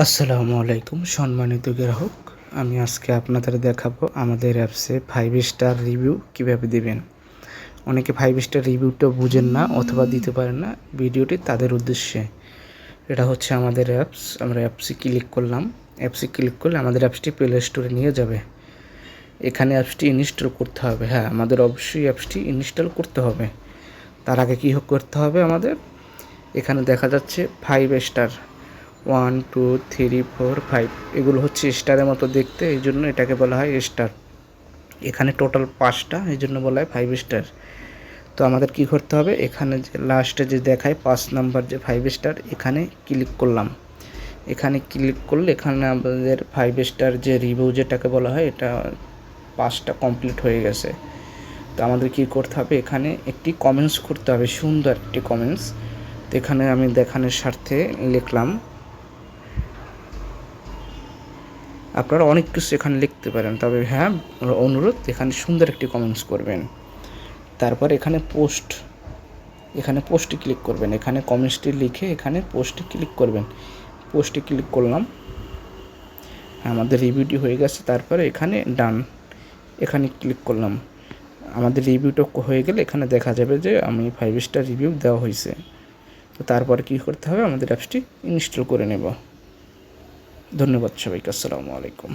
আসসালামু আলাইকুম সম্মানিত গ্রাহক। আমি আজকে আপনাদের দেখাবো আমাদের অ্যাপসে 5 স্টার রিভিউ কীভাবে দিবেন। অনেকে 5 স্টার রিভিউটা বুঝেন না অথবা দিতে পারেন না, ভিডিওটি তাদের উদ্দেশ্যে। এটা হচ্ছে আমাদের অ্যাপস। আমরা অ্যাপসে ক্লিক করলাম। অ্যাপসে ক্লিক করলে আমাদের অ্যাপসটি প্লে স্টোরে নিয়ে যাবে। এখানে অ্যাপসটি ইনস্টল করতে হবে। হ্যাঁ, আমাদের অবশ্যই অ্যাপসটি ইনস্টল করতে হবে। তার আগে কী করতে হবে আমাদের? এখানে দেখা যাচ্ছে 5 স্টার 1 2 3 4 5 এগুলো হচ্ছে স্টারের মতো দেখতে, এই জন্য এটাকে বলা হয় স্টার। এখানে টোটাল 5টা, এই জন্য বলা হয় 5 স্টার। তো আমাদের কি করতে হবে? এখানে যে লাস্টে যে দেখায় 5 নাম্বার যে 5 স্টার, এখানে ক্লিক করলাম। এখানে ক্লিক করলে এখানে আমাদের 5 স্টার যে রিভিউ যেটাকে বলা হয়, এটা 5টা কমপ্লিট হয়ে গেছে। তো আমাদের কি করতে হবে? এখানে একটি কমেন্টস করতে হবে, সুন্দর একটি কমেন্টস। তো এখানে আমি দেখানোর স্বার্থে লিখলাম। আপনারা অনেক কিছু এখানে লিখতে পারেন, তবে হ্যাঁ অনুরোধ এখানে সুন্দর একটি কমেন্টস করবেন। তারপর এখানে পোস্টে ক্লিক করবেন। এখানে কমেন্টসটি লিখে এখানে পোস্টে ক্লিক করবেন। পোস্টে ক্লিক করলাম, আমাদের রিভিউটি হয়ে গেছে। তারপরে এখানে ডান, এখানে ক্লিক করলাম। আমাদের রিভিউটা হয়ে গেলে এখানে দেখা যাবে যে আমি 5 স্টার রিভিউ দেওয়া হয়েছে। তো তারপরে কী করতে হবে? আমাদের অ্যাপসটি ইনস্টল করে নেব। ধন্যবাদ সবাইকে। আসসালামু আলাইকুম।